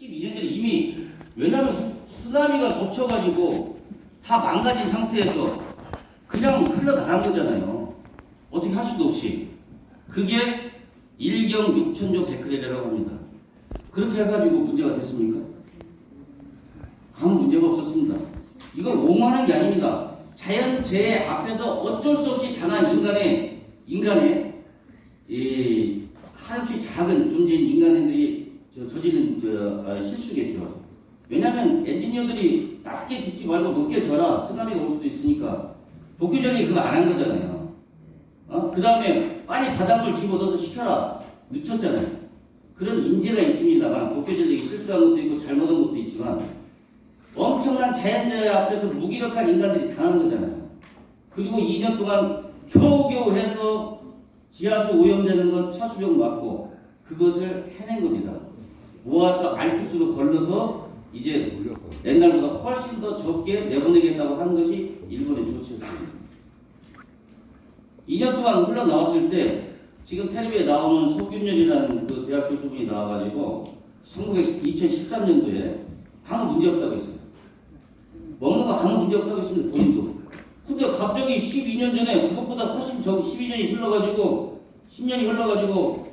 12년 전에 이미 왜냐하면 쓰나미가 덮쳐가지고 다 망가진 상태에서 그냥 흘러나간 거잖아요. 어떻게 할 수도 없이. 그게 1경 6천조 베크렐이라고 합니다. 그렇게 해가지고 문제가 됐습니까? 아무 문제가 없었습니다. 이걸 옹호하는 게 아닙니다. 자연재해 앞에서 어쩔 수 없이 당한 인간의 이 한없이 작은 존재인 인간들이 저지른 실수겠죠. 왜냐하면 엔지니어들이 낮게 짓지 말고 높게 져라 쓰나미가 올 수도 있으니까 도쿄전이 그거 안 한 거잖아요. 그 다음에 빨리 바닷물 집어넣어서 시켜라 늦췄잖아요. 그런 인재가 있습니다만 도쿄전이 실수한 것도 있고 잘못한 것도 있지만 엄청난 자연재해 앞에서 무기력한 인간들이 당한 거잖아요. 그리고 2년 동안 겨우겨우 해서 지하수 오염되는 것 차수병 맞고 그것을 해낸 겁니다. 모아서 알프스로 걸러서 이제 옛날보다 훨씬 더 적게 내보내겠다고 하는 것이 일본의 조치였습니다. 2년 동안 흘러나왔을 때 지금 텔레비에 나오는 소균열이라는 그 대학 교수분이 나와가지고 2013년도에 아무 문제 없다고 했어요. 먹는 거 아무 문제 없다고 했습니다. 본인도. 근데 갑자기 12년 전에 그것보다 훨씬 12년이 흘러가지고 10년이 흘러가지고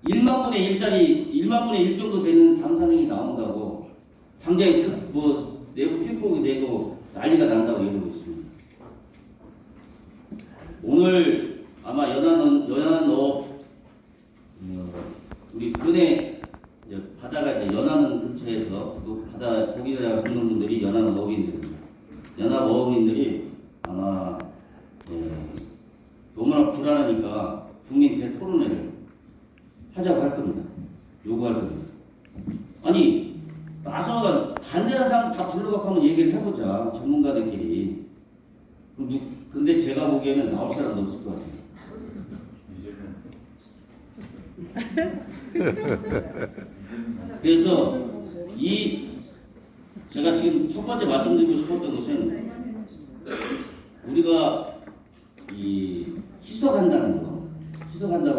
1만 분의 1짜리 1만 분의 1 정도 되는 방사능이 나온다고 당장에 내부 피폭이 내고 난리가 난다고 이러고 있습니다. 오늘 아마 연안읍 우리 근해 바다가 이제 연안읍 근처에서 또 바다 고기를 굽는 분들이 연안읍 어민들입니다. 연합 어민들이 아마 너무나 불안하니까 국민 대토론회를 하자고 할 겁니다. 요구할 겁니다. 아니 나서가 반대하는 사람 다 불러갖고 한번 얘기를 해보자 전문가들끼리. 근데 제가 보기에는 나올 사람도 없을 것 같아요. 그래서 제가 지금 첫 번째 말씀드리고 싶었던 것은 우리가 희석한다고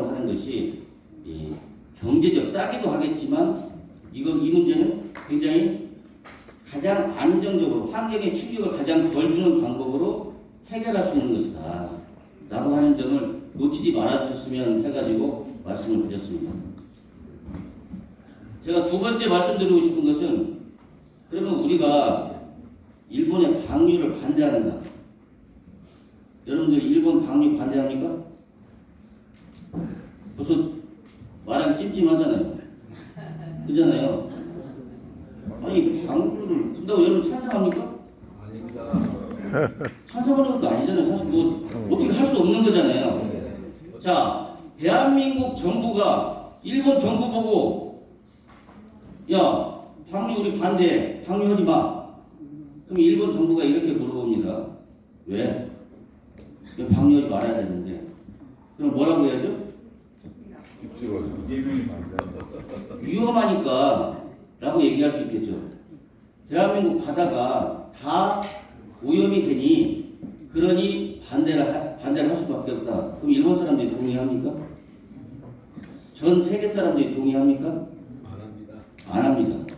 하는 것이 경제적 싸기도 하겠지만 이 문제는 굉장히 가장 안정적으로 환경의 충격을 가장 덜 주는 방법으로 해결할 수 있는 것이다 라고 하는 점을 놓치지 말아주셨으면 해가지고 말씀을 드렸습니다. 제가 두 번째 말씀드리고 싶은 것은 그러면 우리가 일본의 방류를 반대하는가? 여러분들 일본 방류 반대합니까? 벌써 말하기 찜찜하잖아요. 그잖아요. 아니 방류를 근데 여러분 찬성합니까? 아닙니다. 찬성하는 것도 아니잖아요. 사실 어떻게 할 수 없는 거잖아요. 자, 대한민국 정부가 일본 정부 보고 야 방류 우리 반대 방류하지 마. 그럼 일본 정부가 이렇게 물어봅니다. 왜? 방류하지 말아야 되는데. 그럼 뭐라고 해야죠? 위험하니까 라고 얘기할 수 있겠죠. 대한민국 바다가 다 오염이 되니 그러니 반대를 할 수밖에 없다. 그럼 일본 사람들이 동의합니까? 전 세계 사람들이 동의합니까? 안 합니다.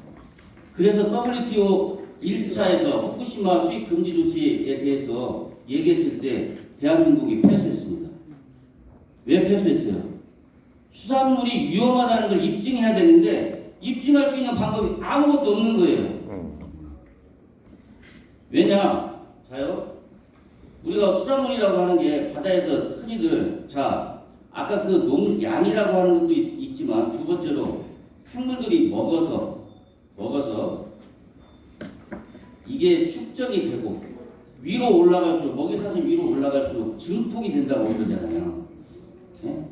그래서 WTO 1차에서 후쿠시마 수입 금지 조치에 대해서 얘기했을 때 대한민국이 패소했습니다. 왜 패소했어요? 수산물이 위험하다는 걸 입증해야 되는데 입증할 수 있는 방법이 아무것도 없는 거예요. 왜냐? 자요. 우리가 수산물이라고 하는 게 바다에서 흔히들 아까 그 양이라고 하는 것도 있지만 두 번째로 생물들이 먹어서 이게 축적이 되고 위로 올라갈수록 먹이사슬 위로 올라갈수록 증폭이 된다고 그러잖아요. 네?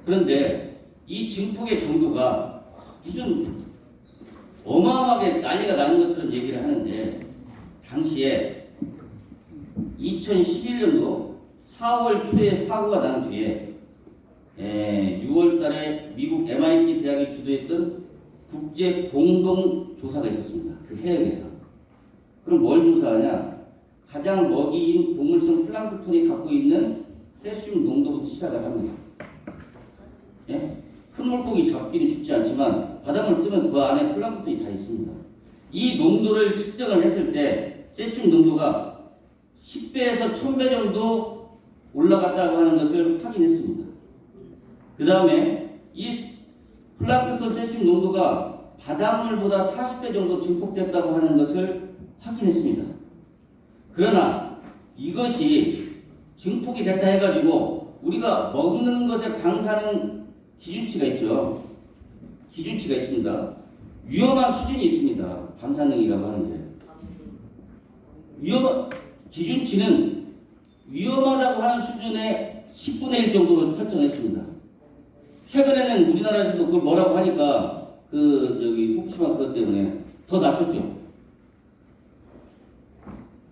그런데 이 증폭의 정도가 무슨 어마어마하게 난리가 나는 것처럼 얘기를 하는데 당시에 2011년도 4월 초에 사고가 난 뒤에 6월 달에 미국 MIT 대학이 주도했던 국제 공동 조사가 있었습니다. 그 해역에서. 그럼 뭘 조사하냐? 가장 먹이인 동물성 플랑크톤이 갖고 있는 세슘 농도부터 시작을 합니다. 예? 큰 물고기 잡기는 쉽지 않지만 바닷물 뜨면 그 안에 플랑크톤이 다 있습니다. 이 농도를 측정을 했을 때 세슘 농도가 10배에서 1000배 정도 올라갔다고 하는 것을 확인했습니다. 그 다음에 이 플랑크톤 세슘 농도가 바닷물보다 40배 정도 증폭됐다고 하는 것을 확인했습니다. 그러나 이것이 증폭이 됐다 해가지고 우리가 먹는 것에 방사능 기준치가 있죠. 기준치가 있습니다. 위험한 수준이 있습니다. 방사능이라고 하는 게. 기준치는 위험하다고 하는 수준의 10분의 1 정도로 설정했습니다. 최근에는 우리나라에서도 그걸 뭐라고 하니까 후쿠시마 그것 때문에 더 낮췄죠.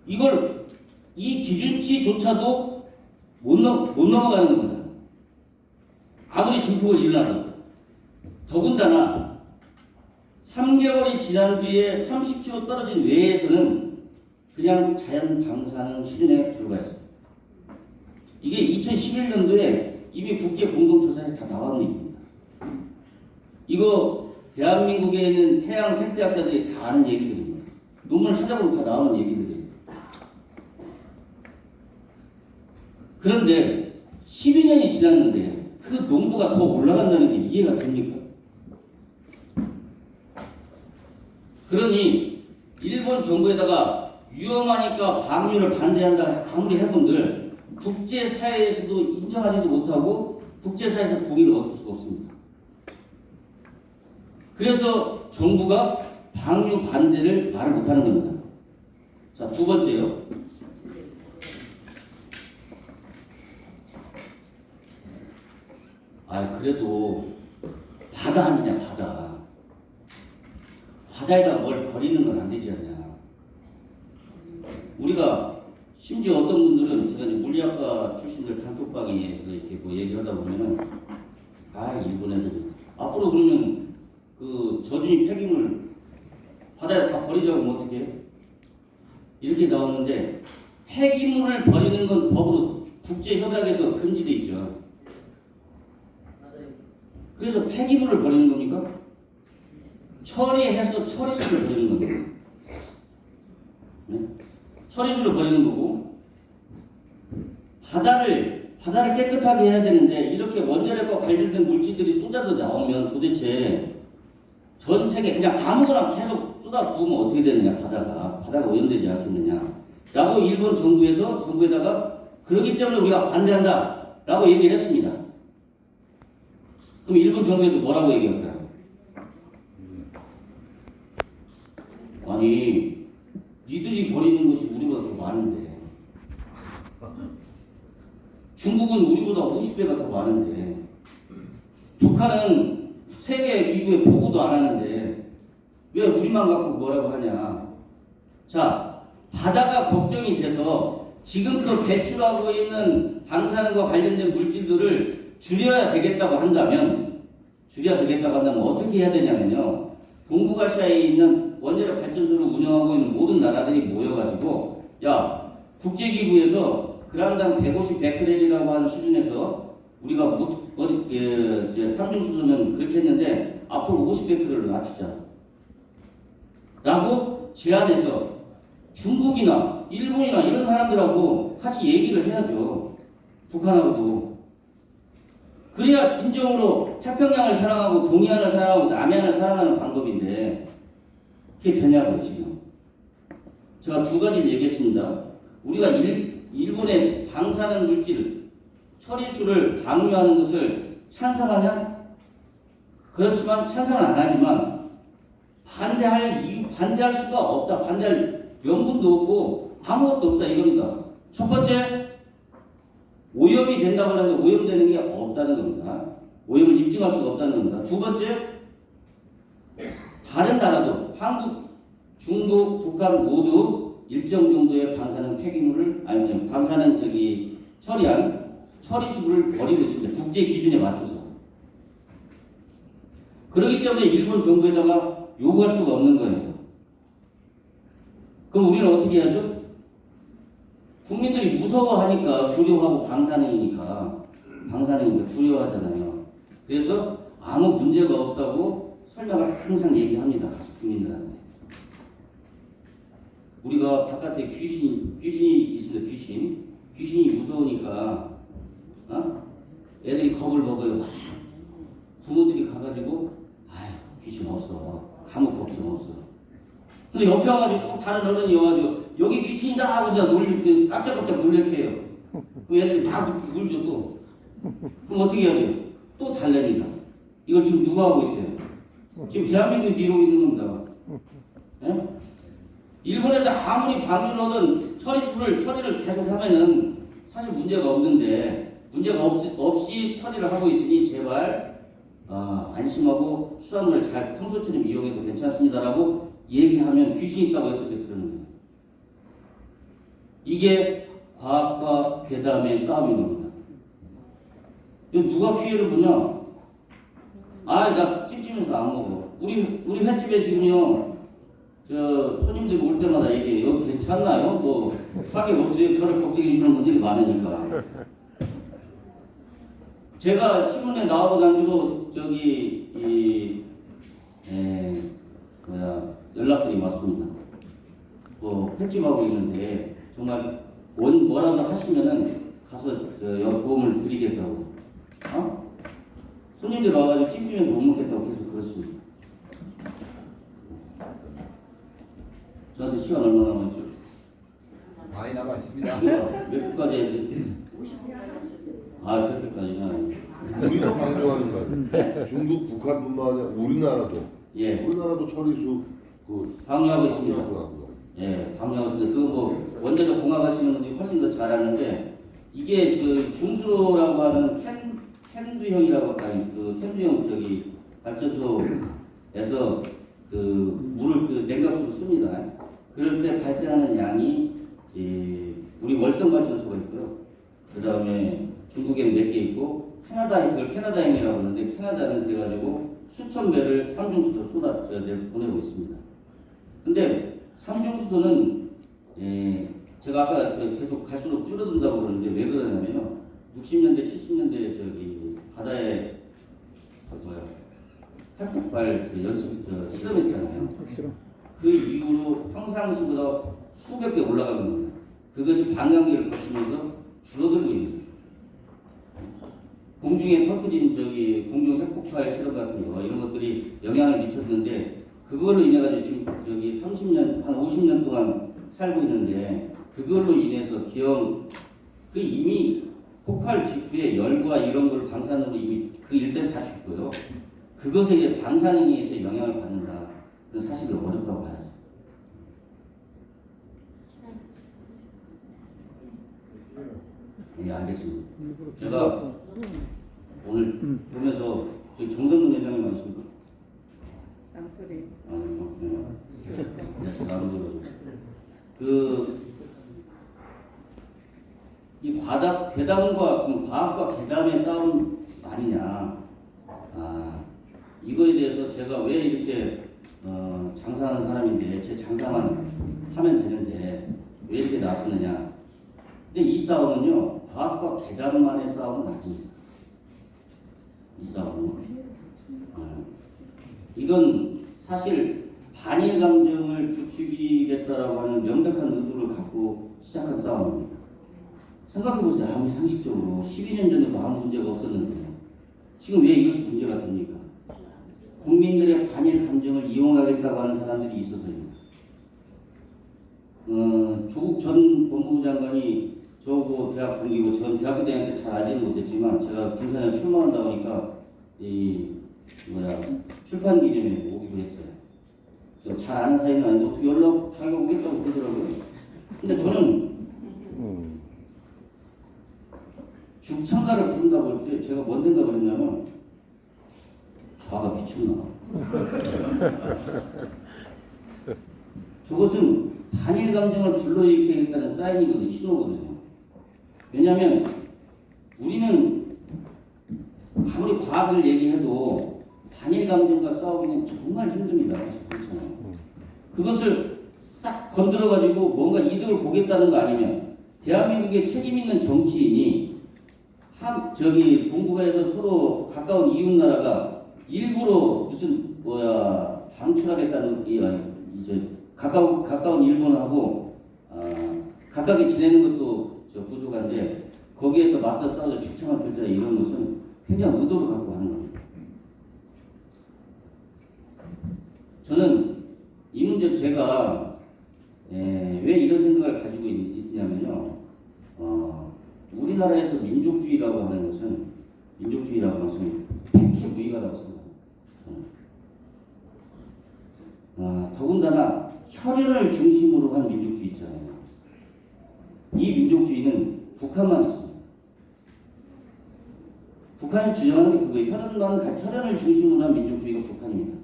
이 기준치조차도 못 넘어가는 겁니다. 아무리 증폭을 일어나도. 더군다나 3개월이 지난 뒤에 30km 떨어진 외에서는 그냥 자연 방사능 수준에 불과했습니다. 이게 2011년도에 이미 국제 공동조사에 다 나온 얘기입니다. 이거 대한민국에 있는 해양 생태학자들이 다 아는 얘기들입니다. 논문을 찾아보면 다 나오는 얘기들이에요. 그런데 12년이 지났는데 그 농도가 더 올라간다는 게 이해가 됩니까? 그러니 일본 정부에다가 위험하니까 방류를 반대한다 아무리 해본들 국제사회에서도 인정하지도 못하고 국제사회에서 동의를 얻을 수가 없습니다. 그래서 정부가 방류 반대를 말을 못하는 겁니다. 자, 두 번째요. 그래도 바다 아니냐, 바다. 바다에다 뭘 버리는 건 안 되지 않냐. 우리가 심지어 어떤 분들은 제가 이제 물리학과 출신들 단톡방에 이렇게 뭐 얘기하다 보면은 일본 애들이 앞으로 그러면 그 저준위 폐기물 바다에 다 버리자고 하면 어떻게 해? 이렇게 나오는데 폐기물을 버리는 건 법으로 국제협약에서 금지돼 있죠. 그래서 폐기물을 버리는 겁니까? 처리해서 처리수를 버리는 겁니다. 네? 처리수를 버리는 거고 바다를 깨끗하게 해야 되는데 이렇게 원자력과 관련된 물질들이 쏟아져 나오면 도대체 전 세계 그냥 아무거나 계속 쏟아 부으면 어떻게 되느냐, 바다가 오염되지 않겠느냐 라고 일본 정부에다가 그러기 때문에 우리가 반대한다 라고 얘기를 했습니다. 그럼 일본 정부에서 뭐라고 얘기할까요? 아니, 니들이 버리는 것이 우리보다 더 많은데 중국은 우리보다 50배가 더 많은데 북한은 세계 기구에 보고도 안 하는데 왜 우리만 갖고 뭐라고 하냐. 자, 바다가 걱정이 돼서 지금껏 배출하고 있는 방사능과 관련된 물질들을 줄여야 되겠다고 한다면 어떻게 해야 되냐면요. 동북아시아에 있는 원자력 발전소를 운영하고 있는 모든 나라들이 모여가지고 국제기구에서 그람당 150 베크렐이라고 하는 수준에서 우리가 삼중수소면 그렇게 했는데 앞으로 50 베크렐로 낮추자 라고 제안해서 중국이나 일본이나 이런 사람들하고 같이 얘기를 해야죠. 북한하고도. 그래야 진정으로 태평양을 사랑하고 동해안을 사랑하고 남해안을 사랑하는 방법인데 그게 되냐고요. 지금 제가 두 가지를 얘기했습니다. 우리가 일본의 방사능 물질 처리수를 방류하는 것을 찬성하냐? 그렇지만 찬성은 안 하지만 반대할 수가 없다. 반대할 명분도 없고 아무것도 없다 이겁니다. 첫 번째, 오염이 된다고 하는데 오염되는 게 없다는 겁니다. 오염을 입증할 수가 없다는 겁니다. 두 번째, 다른 나라도 한국, 중국, 북한 모두 일정 정도의 방사능 폐기물을 방사능 처리한 처리수를 버리고 있습니다. 국제 기준에 맞춰서. 그렇기 때문에 일본 정부에다가 요구할 수가 없는 거예요. 그럼 우리는 어떻게 해야죠? 국민들이 무서워하니까 두려워하고 방사능이니까 두려워하잖아요. 그래서 아무 문제가 없다고 설명을 항상 얘기합니다. 가서 국민들한테. 우리가 바깥에 귀신이 있습니다. 귀신이 무서우니까 애들이 겁을 먹어요. 막 부모들이 가가지고 아유 귀신 없어. 아무 걱정 없어. 근데 옆에 와가지고 꼭 다른 어른이 와가지고 여기 귀신이다 하고서 깜짝깜짝 놀래게 해요. 그 애들이 막 울죠 또. 그럼 어떻게 해야 돼요? 또 달래니다. 이걸 지금 누가 하고 있어요? 지금 대한민국에서 이러고 있는 겁니다. 예? 일본에서 아무리 방류를 하든 처리를 계속 하면은 사실 문제가 없는데 문제가 없이 처리를 하고 있으니 제발 안심하고 수산물을 잘 평소처럼 이용해도 괜찮습니다라고 얘기하면 귀신 있다고 옆에서 그러는 거예요. 이게 과학과 괴담의 싸움인 겁니다. 이거 누가 피해를 보냐? 나 찜찜해서 안 먹어. 우리 횟집에 지금요, 손님들이 올 때마다 얘기해요. 여기 괜찮나요? 뭐, 가격 없어요? 저를 걱정해 주는 분들이 많으니까. 제가 신문에 나오고 난 뒤로, 연락들이 왔습니다. 횟집 하고 있는데, 정말, 뭐라도 하시면은, 가서, 도움을 드리겠다고. 손님들 와가지고 찜찜해서 못 먹겠다고 계속 그러십니다. 저한테 시간 얼마 남았죠? 많이 남아 있습니다. 몇 분까지 해야 돼? 50분까지. 그렇게까지는. 우리도 방조하는 거예요. 중국, 북한뿐만 아니라 우리나라도. 예. 우리나라도 처리수 방류하고 있습니다. 예, 방류하고 있습니다. 원자력 공학하시는 훨씬 더 잘하는데 이게 중수로라고 하는 캔두형이라고 캔두형 발전소에서 물을 냉각수로 씁니다. 그럴 때 발생하는 양이 우리 월성 발전소가 있고요. 그 다음에 중국에는 몇 개 있고 그걸 캐나다행이라고 하는데 캐나다는 그래가지고 수천 배를 삼중수소 보내고 있습니다. 근데 삼중수소는 제가 아까 계속 갈수록 줄어든다고 그러는데 왜 그러냐면요. 60년대, 70년대 바다에 핵폭발 실험했잖아요. 그 이후로 평상시보다 수백 배 올라가는 거예요. 그것이 반감기를 거치면서 줄어들고 있는 거예요. 공중에 터뜨린 공중 핵폭발 실험 같은 거 이런 것들이 영향을 미쳤는데 그걸로 인해 가지고 지금 30년 한 50년 동안 살고 있는데 그걸로 인해서 이미 폭발 직후에 열과 이런 걸 방사능으로 이미 그 일대는 다 죽고요. 그것에 이제 방사능에 의해서 영향을 받는다. 그런 사실을 어렵다고 봐야죠. 네, 알겠습니다. 제가 오늘 보면서 정성근 회장님 아십니까? 쌍소리. 네, 제가 안 들어요. 이 괴담과 과학과 괴담의 싸움 아니냐. 이거에 대해서 제가 왜 이렇게 장사하는 사람인데 제 장사만 하면 되는데 왜 이렇게 나섰느냐. 근데 이 싸움은요 과학과 괴담만의 싸움은 아닙니다. 이 싸움은 이건 사실 반일 감정을 부추기겠다라고 하는 명백한 의도를 갖고 시작한 싸움입니다. 생각해보세요. 아무리 상식적으로 12년 전에도 아무 문제가 없었는데 지금 왜 이것이 문제가 됩니까? 국민들의 반일 감정을 이용하겠다고 하는 사람들이 있어서입니다. 조국 전 법무부 장관이 저하고 대학 동기고 전 대학교 다닐 때 잘 알지는 못했지만 제가 군산에 출마한다 보니까 출판 기념회에 오기로 했어요. 잘 아는 사이는 아닌데 어떻게 자기가 오겠다고 그러더라고요. 근데 저는 죽창가를 부른다고 할 때 제가 뭔 생각을 했냐면 자가 미쳤나. 저것은 반일 감정을 불러일으키겠다는 사인이거든요. 신호거든요. 왜냐하면 우리는 아무리 과학을 얘기해도 반일 감정과 싸우기는 정말 힘듭니다. 그렇잖아요. 그것을 싹 건드려가지고 뭔가 이득을 보겠다는 거 아니면 대한민국의 책임 있는 정치인이 동북아에서 서로 가까운 이웃 나라가 일부러 무슨 뭐야 방출하겠다는 이제 가까운 일본하고 가깝게 지내는 것도 저 부족한데 거기에서 맞서 싸워서 죽창을 들자 이런 것은 굉장히 의도를 갖고 하는 겁니다. 저는 이 문제 제가 왜 이런 생각을 가지고 있냐면요. 우리나라에서 민족주의라고 하는 것은 백해 무익하다고 생각합니다. 더군다나 혈연을 중심으로 한 민족주의 있잖아요. 이 민족주의는 북한만 있습니다. 북한에서 주장하는 게 그거예요. 혈연을 중심으로 한 민족주의가 북한입니다.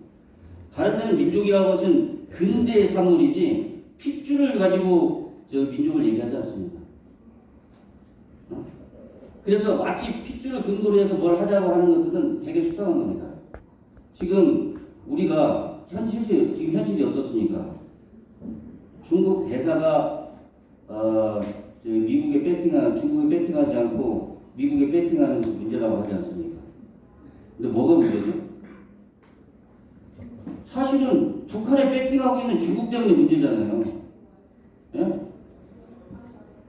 다른 데는 민족이라고 것은 근대의 산물이지 핏줄을 가지고 저 민족을 얘기하지 않습니다. 그래서 마치 핏줄을 근거로 해서 뭘 하자고 하는 것들은 되게 수상한 겁니다. 지금 우리가 지금 현실이 어떻습니까? 중국 대사가 중국에 배팅하지 않고 미국에 배팅하는 것이 문제라고 하지 않습니까? 근데 뭐가 문제죠? 사실은 북한에 배팅하고 있는 중국 때문에 문제잖아요. 예?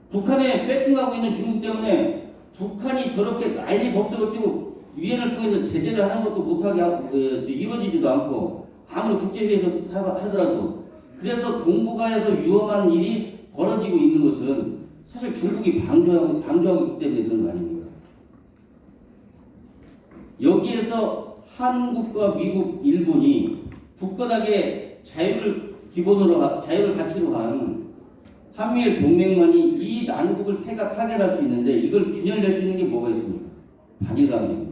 북한에 배팅하고 있는 중국 때문에 북한이 저렇게 난리 법석을 띄고 유엔을 통해서 제재를 하는 것도 못하게 하고 이루어지지도 않고 아무리 국제회의에서 하더라도 그래서 동북아에서 위험한 일이 벌어지고 있는 것은 사실 중국이 방조하고 있기 때문에 그런 거 아닙니까? 여기에서 한국과 미국, 일본이 굳건하게 자유를 가치로 가는 한미일 동맹만이 이 난국을 타결할 수 있는데 이걸 균열낼 수 있는 게 뭐가 있습니까? 반일강제입니다.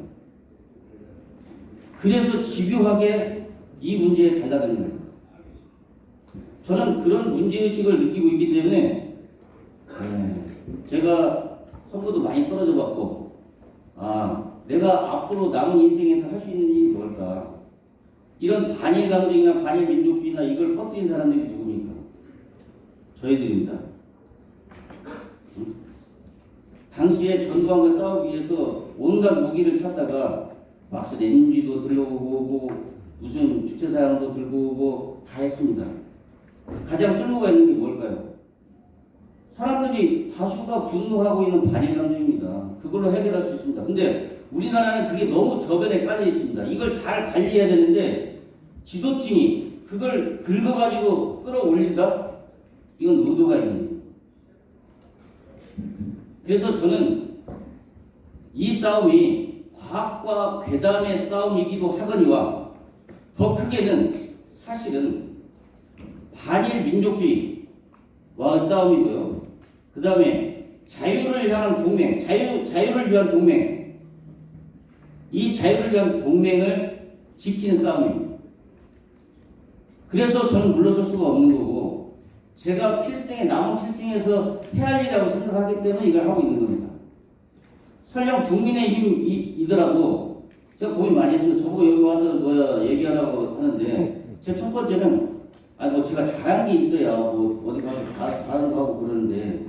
그래서 집요하게 이 문제에 달라드는 겁니다. 저는 그런 문제의식을 느끼고 있기 때문에 제가 선거도 많이 떨어져 봤고 내가 앞으로 남은 인생에서 할 수 있는 일이 뭘까? 이런 반일 감정이나 반일 민족주의나 이걸 퍼뜨린 사람들이 누굽니까? 저희들입니다. 당시에 전두환과 싸우기 위해서 온갖 무기를 찾다가 막스 레닌주의도 들러오고 무슨 주체사상도 들고 오고 다 했습니다. 가장 쓸모가 있는 게 뭘까요? 사람들이 다수가 분노하고 있는 반일 감정입니다. 그걸로 해결할 수 있습니다. 근데 우리나라는 그게 너무 저변에 깔려 있습니다. 이걸 잘 관리해야 되는데 지도층이 그걸 긁어가지고 끌어올린다? 이건 의도가 있는 거예요. 그래서 저는 이 싸움이 과학과 괴담의 싸움이기도 하거니와 더 크게는 사실은 반일 민족주의와 싸움이고요. 그 다음에 자유를 향한 동맹, 자유를 위한 동맹, 이 자유를 위한 동맹을 지키는 싸움입니다. 그래서 저는 물러설 수가 없는 거고 제가 남은 필생에서 해야 할 일이라고 생각하기 때문에 이걸 하고 있는 겁니다. 설령 국민의힘이더라도 제가 고민 많이 했습니다. 저보고 여기 와서 얘기하라고 하는데 제 첫 번째는 제가 잘한 게 있어야 어디 가서 바라는 거 하고 그러는데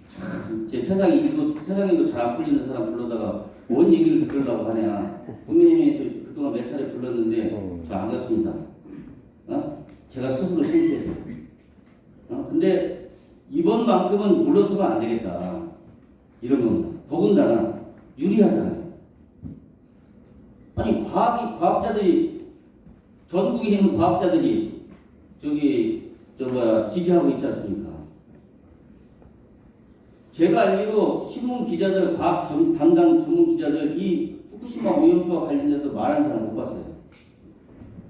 참 제 세상에도 잘 안 풀리는 사람 불러다가 뭔 얘기를 들으려고 하냐. 국민의힘에서 그동안 몇 차례 불렀는데 저 안 갔습니다. 제가 스스로 창피해서. 근데 이번만큼은 물러서면 안 되겠다. 이런 겁니다. 더군다나 유리하잖아요. 아니 과학자들이 전국에 있는 과학자들이 지지하고 있지 않습니까? 제가 알기로 신문 기자들, 과학 담당 전문 기자들 이 후쿠시마 오염수와 관련돼서 말하는 사람 못 봤어요.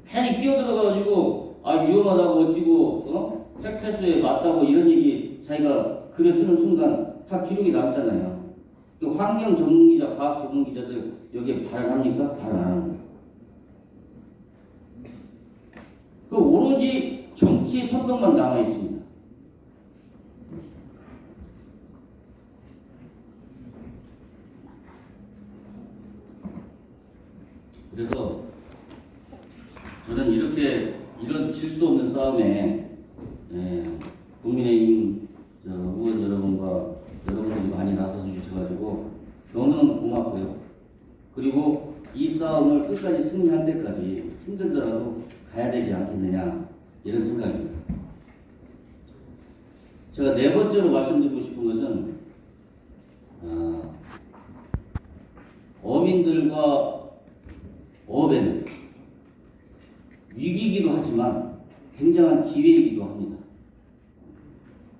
괜히 끼어들어가지고 위험하다고 어찌고 핵폐수에 맞다고 이런 얘기 자기가 글을 쓰는 순간 다 기록이 남잖아요. 환경 전문 기자, 과학 전문 기자들 여기에 발언합니까? 발언 안 합니다. 오로지 정치 선동만 남아 있습니다. 그래서 저는 이런 질 수 없는 싸움에 국민의힘 의원 여러분들이 많이 나서서 주셔가지고 너무너무 고맙고요. 그리고 이 싸움을 끝까지 승리할 때까지 힘들더라도 가야 되지 않겠느냐 이런 생각입니다. 제가 네 번째로 말씀드리고 싶은 것은 어민들과 어업에는 위기이기도 하지만 굉장한 기회이기도 합니다.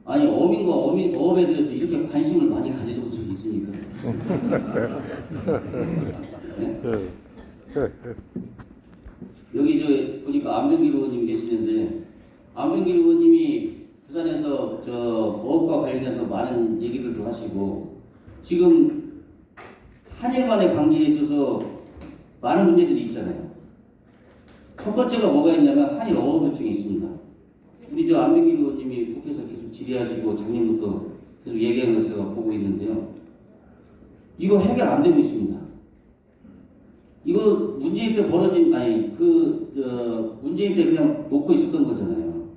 아니 어민과 어업에 대해서 이렇게 관심을 많이 가져본 적이 있습니까? 네? 여기 저 보니까 안병길 의원님 계시는데 안병길 의원님이 부산에서 저 어업과 관련해서 많은 얘기들도 하시고 지금 한일 간의 관계에 있어서 많은 문제들이 있잖아요. 첫 번째가 뭐가 있냐면 한일 어업협정이 있습니다. 우리 저 안병길 의원님이 국회에서 계속 질의하시고 작년부터 계속 얘기하는 걸 제가 보고 있는데요. 이거 해결 안 되고 있습니다. 이거 문재인 때 벌어진 문재인 때 그냥 놓고 있었던 거잖아요.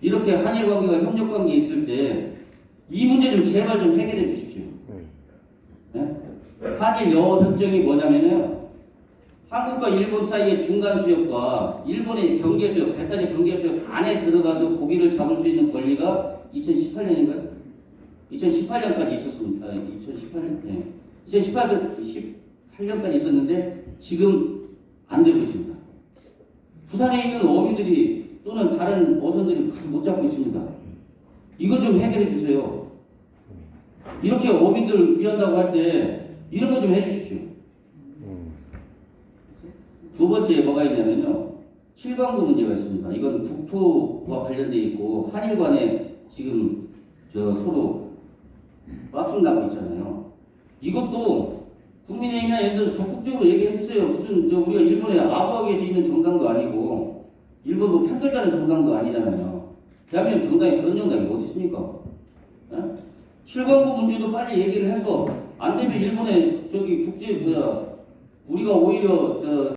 이렇게 한일 관계가 협력 관계에 있을 때 이 문제 좀 제발 좀 해결해 주십시오. 네? 한일 영어 협정이 뭐냐면요. 한국과 일본 사이의 중간 수역과 일본의 경계 수역, 백화점 경계 수역 안에 들어가서 고기를 잡을 수 있는 권리가 2018년인가요? 2018년까지 있었습니다. 2018년, 네. 2018년까지 있었는데 지금 안 되고 있습니다. 부산에 있는 어민들이 또는 다른 어선들이 가서 못 잡고 있습니다. 이거 좀 해결해 주세요. 이렇게 어민들을 위한다고 할 때 이런 거 좀 해주십시오. 두 번째 뭐가 있냐면요. 7광구 문제가 있습니다. 이건 국토와 관련돼 있고 한일 간에 지금 서로 빡킹 나고 있잖아요. 이것도 국민의힘이나 예를 들어서 적극적으로 얘기해 주세요. 무슨 우리가 일본에 아부하게서 있는 정당도 아니고 일본 뭐 편들자는 정당도 아니잖아요. 대한민국 정당이 그런 정당이 어디 있습니까? 7광구 문제도 빨리 얘기를 해서 안 되면 일본에 우리가 오히려